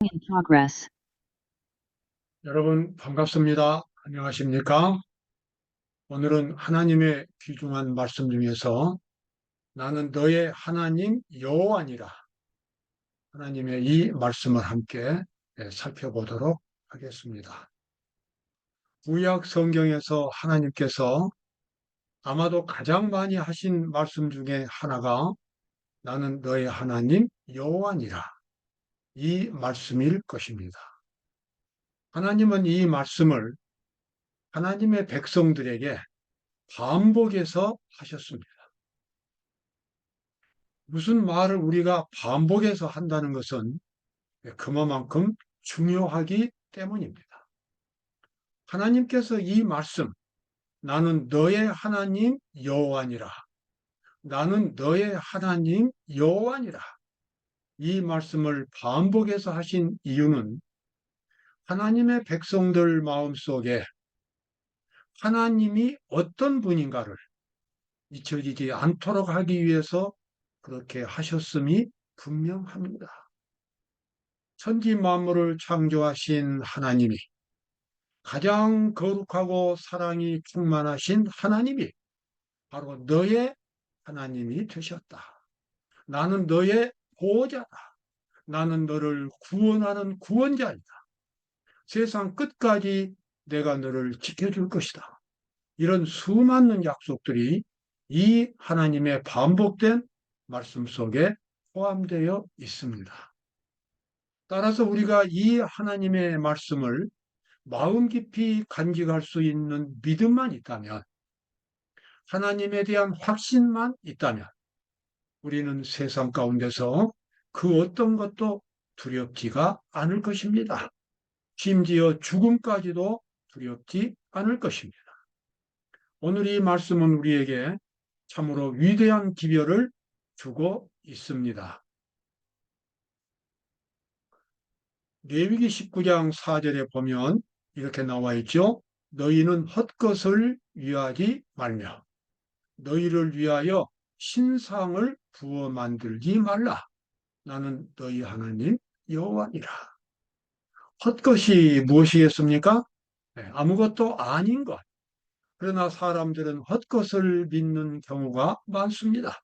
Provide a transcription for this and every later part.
in progress. 여러분 반갑습니다. 안녕하십니까? 오늘은 하나님의 귀중한 말씀 중에서 나는 너의 하나님 여호와니라 하나님의 이 말씀을 함께 살펴보도록 하겠습니다. 구약 성경에서 하나님께서 아마도 가장 많이 하신 말씀 중에 하나가 나는 너의 하나님 여호와니라 이 말씀일 것입니다. 하나님은 이 말씀을 하나님의 백성들에게 반복해서 하셨습니다. 무슨 말을 우리가 반복해서 한다는 것은 그만큼 중요하기 때문입니다. 하나님께서 이 말씀, 나는 너의 하나님 여호와니라. 나는 너의 하나님 여호와니라. 이 말씀을 반복해서 하신 이유는 하나님의 백성들 마음속에 하나님이 어떤 분인가를 잊혀지지 않도록 하기 위해서 그렇게 하셨음이 분명합니다. 천지 만물을 창조하신 하나님이 가장 거룩하고 사랑이 충만하신 하나님이 바로 너의 하나님이 되셨다. 나는 너의 보호자다. 나는 너를 구원하는 구원자이다. 세상 끝까지 내가 너를 지켜줄 것이다. 이런 수많은 약속들이 이 하나님의 반복된 말씀 속에 포함되어 있습니다. 따라서 우리가 이 하나님의 말씀을 마음 깊이 간직할 수 있는 믿음만 있다면, 하나님에 대한 확신만 있다면, 우리는 세상 가운데서 그 어떤 것도 두렵지가 않을 것입니다. 심지어 죽음까지도 두렵지 않을 것입니다. 오늘 이 말씀은 우리에게 참으로 위대한 기별을 주고 있습니다. 레위기 19장 4절에 보면 이렇게 나와 있죠. 너희는 헛것을 위하지 말며 너희를 위하여 신상을 부어 만들지 말라. 나는 너희 하나님 여호와니라. 헛것이 무엇이겠습니까? 아무것도 아닌 것. 그러나 사람들은 헛것을 믿는 경우가 많습니다.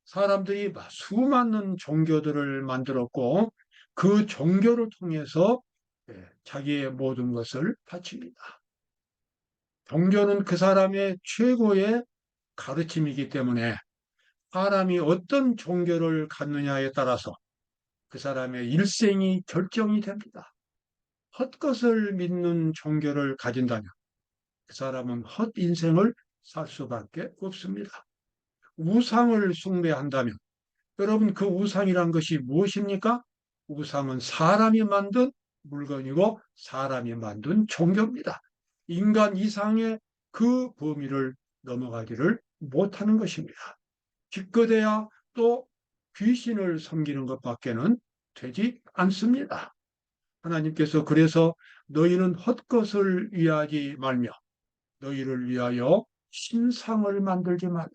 사람들이 수많은 종교들을 만들었고 그 종교를 통해서 자기의 모든 것을 바칩니다. 종교는 그 사람의 최고의 가르침이기 때문에 사람이 어떤 종교를 갖느냐에 따라서 그 사람의 일생이 결정이 됩니다. 헛것을 믿는 종교를 가진다면 그 사람은 헛 인생을 살 수밖에 없습니다. 우상을 숭배한다면 여러분 그 우상이란 것이 무엇입니까? 우상은 사람이 만든 물건이고 사람이 만든 종교입니다. 인간 이상의 그 범위를 넘어가지를 못하는 것입니다. 기껏해야 또 귀신을 섬기는 것밖에는 되지 않습니다. 하나님께서 그래서 너희는 헛것을 위하지 말며 너희를 위하여 신상을 만들지 말라.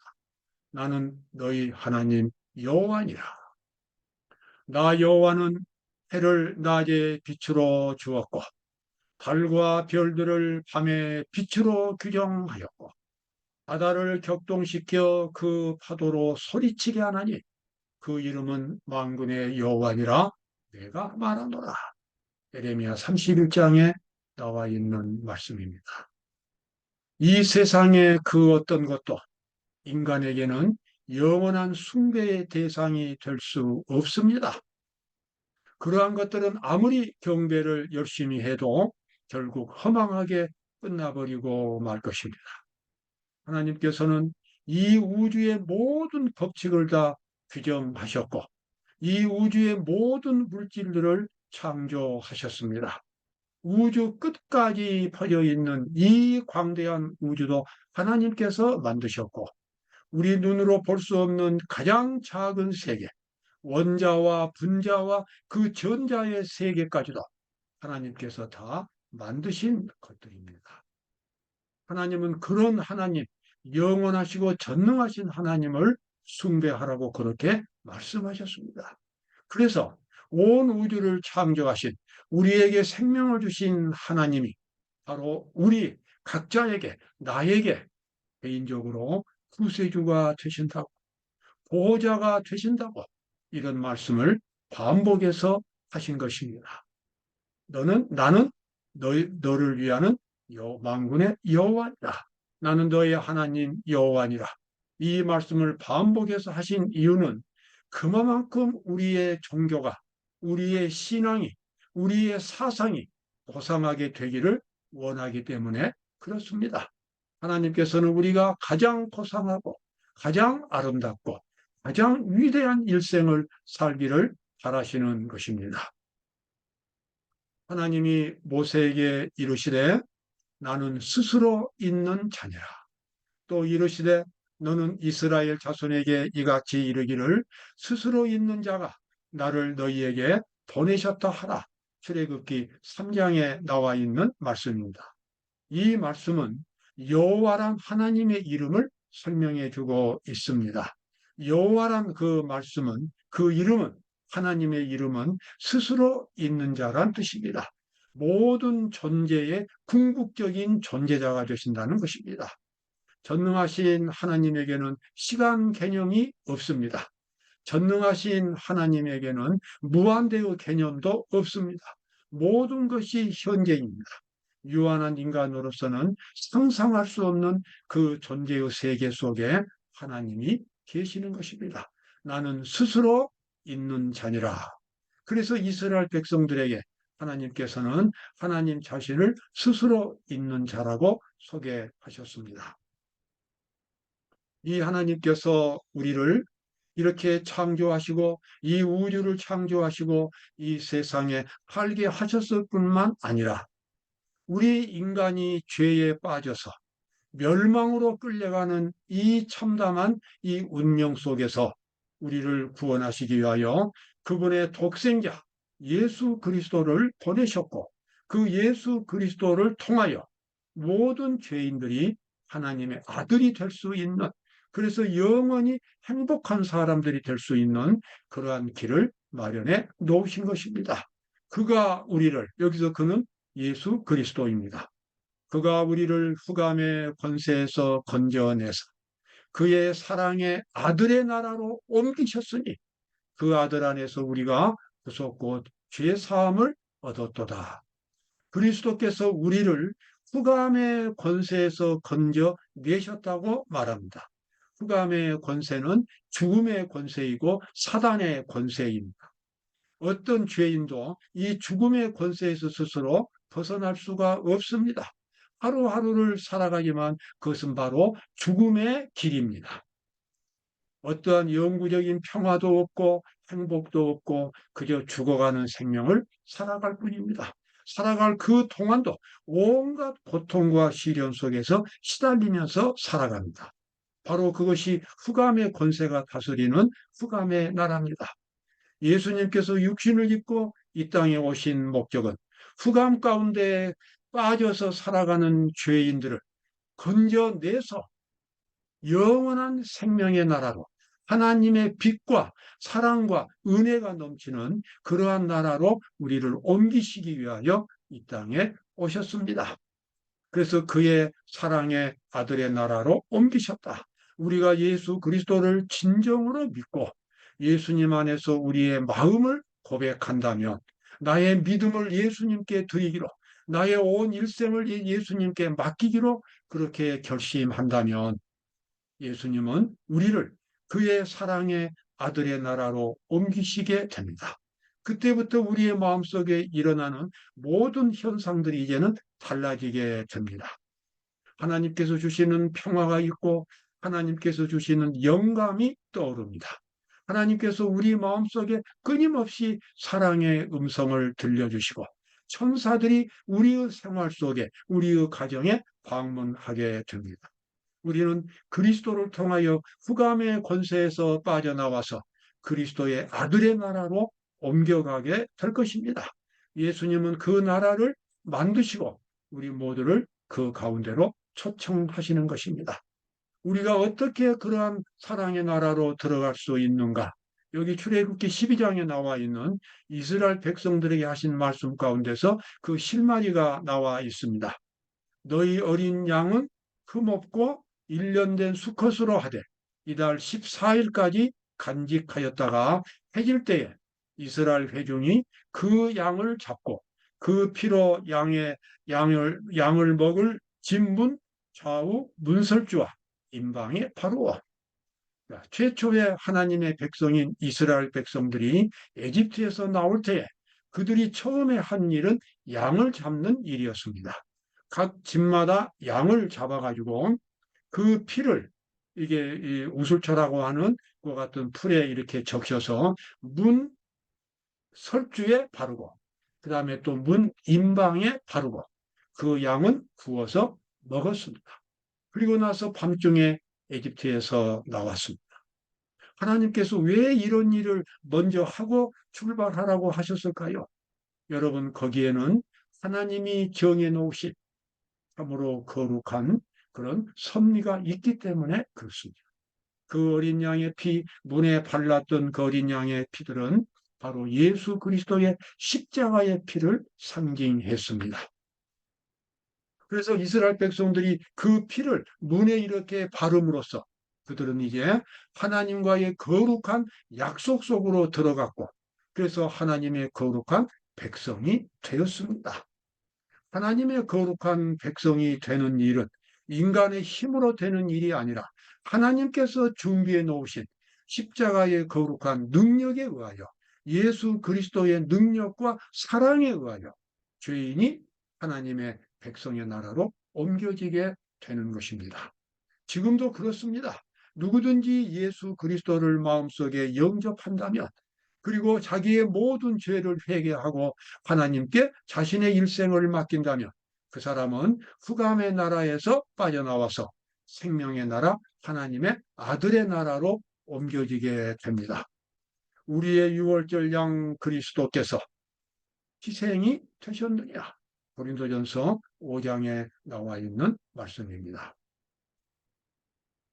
나는 너희 하나님 여호와니라. 나 여호와는 해를 낮에 빛으로 주었고 달과 별들을 밤에 빛으로 규정하였고 바다를 격동시켜 그 파도로 소리치게 하나니 그 이름은 만군의 여호와니라 내가 말하노라. 예레미야 31장에 나와 있는 말씀입니다. 이 세상의 그 어떤 것도 인간에게는 영원한 숭배의 대상이 될 수 없습니다. 그러한 것들은 아무리 경배를 열심히 해도 결국 허망하게 끝나버리고 말 것입니다. 하나님께서는 이 우주의 모든 법칙을 다 규정하셨고 이 우주의 모든 물질들을 창조하셨습니다. 우주 끝까지 퍼져 있는 이 광대한 우주도 하나님께서 만드셨고 우리 눈으로 볼 수 없는 가장 작은 세계, 원자와 분자와 그 전자의 세계까지도 하나님께서 다 만드신 것들입니다. 하나님은 그런 하나님, 영원하시고 전능하신 하나님을 숭배하라고 그렇게 말씀하셨습니다. 그래서 온 우주를 창조하신 우리에게 생명을 주신 하나님이 바로 우리 각자에게 나에게 개인적으로 구세주가 되신다고 보호자가 되신다고 이런 말씀을 반복해서 하신 것입니다. 나는 너를 위하는 만군의 여호와니라. 나는 너의 하나님 여호와니라. 이 말씀을 반복해서 하신 이유는 그만큼 우리의 종교가, 우리의 신앙이, 우리의 사상이 고상하게 되기를 원하기 때문에 그렇습니다. 하나님께서는 우리가 가장 고상하고 가장 아름답고 가장 위대한 일생을 살기를 바라시는 것입니다. 하나님이 모세에게 이르시되 나는 스스로 있는 자니라. 또 이르시되 너는 이스라엘 자손에게 이같이 이르기를 스스로 있는 자가 나를 너희에게 보내셨다 하라. 출애굽기 3장에 나와 있는 말씀입니다. 이 말씀은 여호와란 하나님의 이름을 설명해 주고 있습니다. 여호와란 그 말씀은 그 이름은 하나님의 이름은 스스로 있는 자란 뜻입니다. 모든 존재의 궁극적인 존재자가 되신다는 것입니다. 전능하신 하나님에게는 시간 개념이 없습니다. 전능하신 하나님에게는 무한대의 개념도 없습니다. 모든 것이 현재입니다. 유한한 인간으로서는 상상할 수 없는 그 존재의 세계 속에 하나님이 계시는 것입니다. 나는 스스로 있는 자니라. 그래서 이스라엘 백성들에게 하나님께서는 하나님 자신을 스스로 있는 자라고 소개하셨습니다. 이 하나님께서 우리를 이렇게 창조하시고 이 우주를 창조하시고 이 세상에 살게 하셨을 뿐만 아니라 우리 인간이 죄에 빠져서 멸망으로 끌려가는 이 참담한 이 운명 속에서 우리를 구원하시기 위하여 그분의 독생자 예수 그리스도를 보내셨고 그 예수 그리스도를 통하여 모든 죄인들이 하나님의 아들이 될 수 있는 그래서 영원히 행복한 사람들이 될 수 있는 그러한 길을 마련해 놓으신 것입니다. 그가 우리를 여기서 그는 예수 그리스도입니다. 그가 우리를 흑암의 권세에서 건져내서 그의 사랑의 아들의 나라로 옮기셨으니 그 아들 안에서 우리가 구속 죄 사함을 얻었도다. 그리스도께서 우리를 흑암의 권세에서 건져내셨다고 말합니다. 흑암의 권세는 죽음의 권세이고 사단의 권세입니다. 어떤 죄인도 이 죽음의 권세에서 스스로 벗어날 수가 없습니다. 하루하루를 살아가지만 그것은 바로 죽음의 길입니다. 어떠한 영구적인 평화도 없고 행복도 없고 그저 죽어가는 생명을 살아갈 뿐입니다. 살아갈 그 동안도 온갖 고통과 시련 속에서 시달리면서 살아갑니다. 바로 그것이 흑암의 권세가 다스리는 흑암의 나라입니다. 예수님께서 육신을 입고 이 땅에 오신 목적은 흑암 가운데 빠져서 살아가는 죄인들을 건져내서 영원한 생명의 나라로 하나님의 빛과 사랑과 은혜가 넘치는 그러한 나라로 우리를 옮기시기 위하여 이 땅에 오셨습니다. 그래서 그의 사랑의 아들의 나라로 옮기셨다. 우리가 예수 그리스도를 진정으로 믿고 예수님 안에서 우리의 마음을 고백한다면 나의 믿음을 예수님께 드리기로 나의 온 일생을 예수님께 맡기기로 그렇게 결심한다면 예수님은 우리를 그의 사랑의 아들의 나라로 옮기시게 됩니다. 그때부터 우리의 마음속에 일어나는 모든 현상들이 이제는 달라지게 됩니다. 하나님께서 주시는 평화가 있고 하나님께서 주시는 영감이 떠오릅니다. 하나님께서 우리 마음속에 끊임없이 사랑의 음성을 들려주시고 천사들이 우리의 생활 속에 우리의 가정에 방문하게 됩니다. 우리는 그리스도를 통하여 흑암의 권세에서 빠져나와서 그리스도의 아들의 나라로 옮겨가게 될 것입니다. 예수님은 그 나라를 만드시고 우리 모두를 그 가운데로 초청하시는 것입니다. 우리가 어떻게 그러한 사랑의 나라로 들어갈 수 있는가? 여기 출애굽기 12장에 나와 있는 이스라엘 백성들에게 하신 말씀 가운데서 그 실마리가 나와 있습니다. 너희 어린 양은 흠없고 1년 된 수컷으로 하되 이달 14일까지 간직하였다가 해질 때에 이스라엘 회중이 그 양을 잡고 그 피로 양을 먹을 진문 좌우 문설주와 임방에 바르어. 최초의 하나님의 백성인 이스라엘 백성들이 에집트에서 나올 때에 그들이 처음에 한 일은 양을 잡는 일이었습니다. 각 집마다 양을 잡아가지고 그 피를 이게 우슬초라고 하는 그 같은 풀에 이렇게 적셔서 문 설주에 바르고 그 다음에 또 문 임방에 바르고 그 양은 구워서 먹었습니다. 그리고 나서 밤중에 에집트에서 나왔습니다. 하나님께서 왜 이런 일을 먼저 하고 출발하라고 하셨을까요? 여러분, 거기에는 하나님이 정해 놓으신 참으로 거룩한 그런 섭리가 있기 때문에 그렇습니다. 그 어린 양의 피, 문에 발랐던 그 어린 양의 피들은 바로 예수 그리스도의 십자가의 피를 상징했습니다. 그래서 이스라엘 백성들이 그 피를 문에 이렇게 바름으로써 그들은 이제 하나님과의 거룩한 약속 속으로 들어갔고, 그래서 하나님의 거룩한 백성이 되었습니다. 하나님의 거룩한 백성이 되는 일은 인간의 힘으로 되는 일이 아니라 하나님께서 준비해 놓으신 십자가의 거룩한 능력에 의하여 예수 그리스도의 능력과 사랑에 의하여 죄인이 하나님의 백성의 나라로 옮겨지게 되는 것입니다. 지금도 그렇습니다. 누구든지 예수 그리스도를 마음속에 영접한다면 그리고 자기의 모든 죄를 회개하고 하나님께 자신의 일생을 맡긴다면 그 사람은 흑암의 나라에서 빠져나와서 생명의 나라, 하나님의 아들의 나라로 옮겨지게 됩니다. 우리의 유월절 양 그리스도께서 희생이 되셨느냐? 고린도전서 5장에 나와 있는 말씀입니다.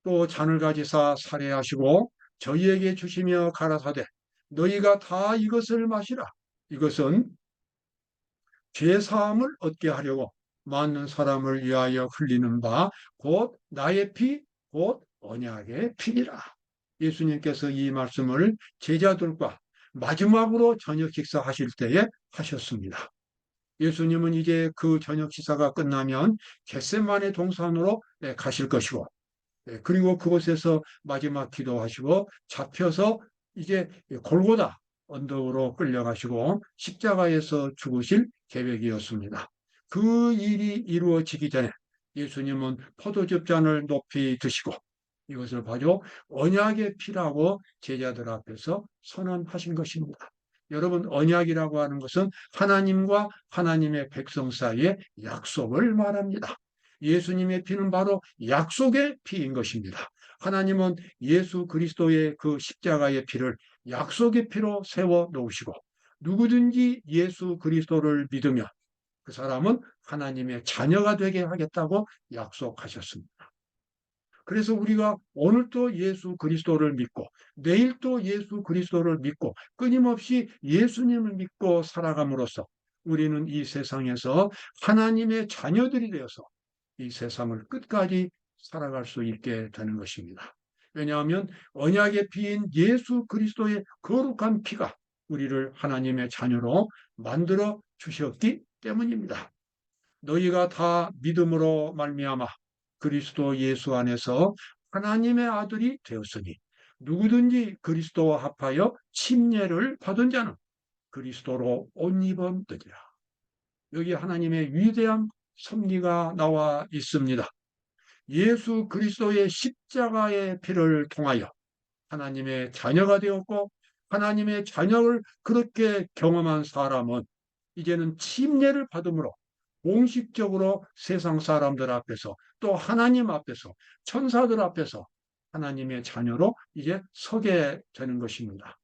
또 잔을 가지사 살해하시고 저희에게 주시며 가라사대 너희가 다 이것을 마시라. 이것은 죄사함을 얻게 하려고 많은 사람을 위하여 흘리는 바 곧 나의 피, 곧 언약의 피니라. 예수님께서 이 말씀을 제자들과 마지막으로 저녁 식사하실 때에 하셨습니다. 예수님은 이제 그 저녁 식사가 끝나면 겟세마네 동산으로 가실 것이고 그리고 그곳에서 마지막 기도하시고 잡혀서 이제 골고다 언덕으로 끌려가시고 십자가에서 죽으실 계획이었습니다. 그 일이 이루어지기 전에 예수님은 포도즙 잔을 높이 드시고 이것을 봐줘 언약의 피라고 제자들 앞에서 선언하신 것입니다. 여러분, 언약이라고 하는 것은 하나님과 하나님의 백성 사이의 약속을 말합니다. 예수님의 피는 바로 약속의 피인 것입니다. 하나님은 예수 그리스도의 그 십자가의 피를 약속의 피로 세워 놓으시고 누구든지 예수 그리스도를 믿으면 그 사람은 하나님의 자녀가 되게 하겠다고 약속하셨습니다. 그래서 우리가 오늘 또 예수 그리스도를 믿고 내일 또 예수 그리스도를 믿고 끊임없이 예수님을 믿고 살아감으로써 우리는 이 세상에서 하나님의 자녀들이 되어서 이 세상을 끝까지 살아갈 수 있게 되는 것입니다. 왜냐하면 언약의 피인 예수 그리스도의 거룩한 피가 우리를 하나님의 자녀로 만들어 주셨기 때문입니다. 너희가 다 믿음으로 말미암아 그리스도 예수 안에서 하나님의 아들이 되었으니 누구든지 그리스도와 합하여 침례를 받은 자는 그리스도로 옷 입었느니라. 여기 하나님의 위대한 섭리가 나와 있습니다. 예수 그리스도의 십자가의 피를 통하여 하나님의 자녀가 되었고 하나님의 자녀를 그렇게 경험한 사람은 이제는 침례를 받음으로 공식적으로 세상 사람들 앞에서 또 하나님 앞에서 천사들 앞에서 하나님의 자녀로 이제 서게 되는 것입니다.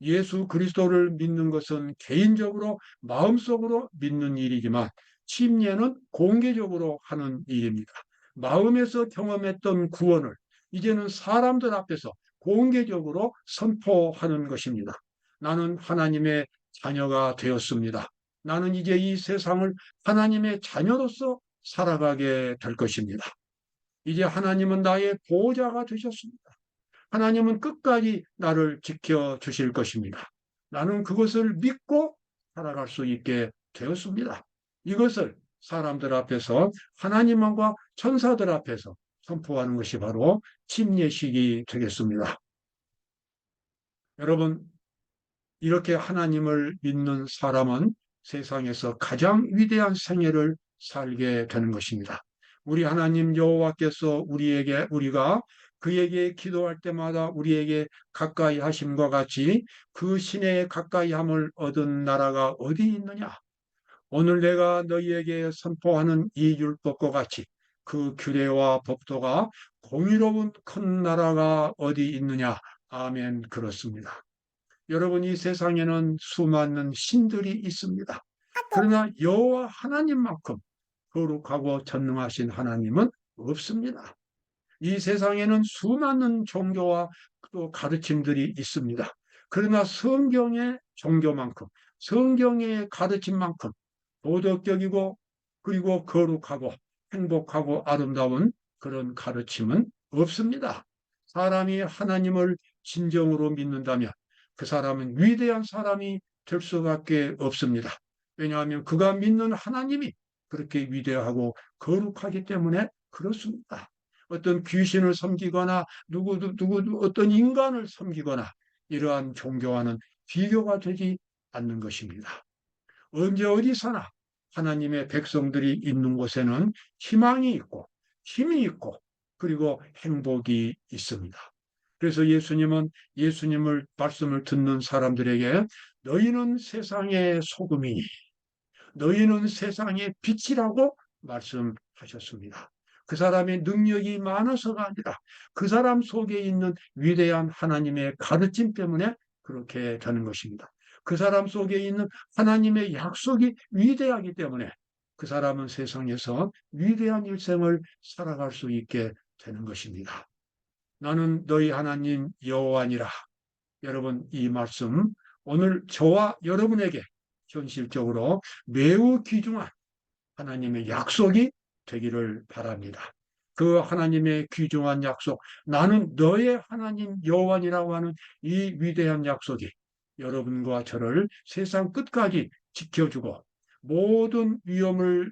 예수 그리스도를 믿는 것은 개인적으로 마음속으로 믿는 일이지만 침례는 공개적으로 하는 일입니다. 마음에서 경험했던 구원을 이제는 사람들 앞에서 공개적으로 선포하는 것입니다. 나는 하나님의 자녀가 되었습니다. 나는 이제 이 세상을 하나님의 자녀로서 살아가게 될 것입니다. 이제 하나님은 나의 보호자가 되셨습니다. 하나님은 끝까지 나를 지켜주실 것입니다. 나는 그것을 믿고 살아갈 수 있게 되었습니다. 이것을 사람들 앞에서 하나님과 천사들 앞에서 선포하는 것이 바로 침례식이 되겠습니다. 여러분, 이렇게 하나님을 믿는 사람은 세상에서 가장 위대한 생애를 살게 되는 것입니다. 우리 하나님 여호와께서 우리가 그에게 기도할 때마다 우리에게 가까이 하심과 같이 그 신의 가까이함을 얻은 나라가 어디 있느냐? 오늘 내가 너희에게 선포하는 이 율법과 같이 그 규례와 법도가 공의로운 큰 나라가 어디 있느냐? 아멘. 그렇습니다. 여러분, 이 세상에는 수많은 신들이 있습니다. 그러나 여호와 하나님만큼 거룩하고 전능하신 하나님은 없습니다. 이 세상에는 수많은 종교와 또 가르침들이 있습니다. 그러나 성경의 종교만큼, 성경의 가르침만큼 도덕적이고 그리고 거룩하고 행복하고 아름다운 그런 가르침은 없습니다. 사람이 하나님을 진정으로 믿는다면 그 사람은 위대한 사람이 될 수밖에 없습니다. 왜냐하면 그가 믿는 하나님이 그렇게 위대하고 거룩하기 때문에 그렇습니다. 어떤 귀신을 섬기거나 어떤 인간을 섬기거나 이러한 종교와는 비교가 되지 않는 것입니다. 언제 어디서나 하나님의 백성들이 있는 곳에는 희망이 있고 힘이 있고 그리고 행복이 있습니다. 그래서 예수님은 예수님을 말씀을 듣는 사람들에게 너희는 세상의 소금이니 너희는 세상의 빛이라고 말씀하셨습니다. 그 사람의 능력이 많아서가 아니라 그 사람 속에 있는 위대한 하나님의 가르침 때문에 그렇게 되는 것입니다. 그 사람 속에 있는 하나님의 약속이 위대하기 때문에 그 사람은 세상에서 위대한 일생을 살아갈 수 있게 되는 것입니다. 나는 너희 하나님 여호와니라. 여러분, 이 말씀 오늘 저와 여러분에게 현실적으로 매우 귀중한 하나님의 약속이 되기를 바랍니다. 그 하나님의 귀중한 약속, 나는 너의 하나님 여호와니라고 하는 이 위대한 약속이 여러분과 저를 세상 끝까지 지켜주고 모든 위험을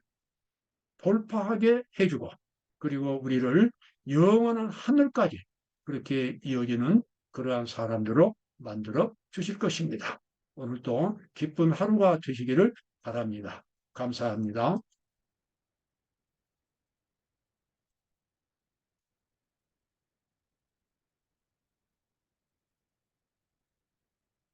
돌파하게 해주고 그리고 우리를 영원한 하늘까지 그렇게 이어지는 그러한 사람들로 만들어 주실 것입니다. 오늘도 기쁜 하루가 되시기를 바랍니다. 감사합니다.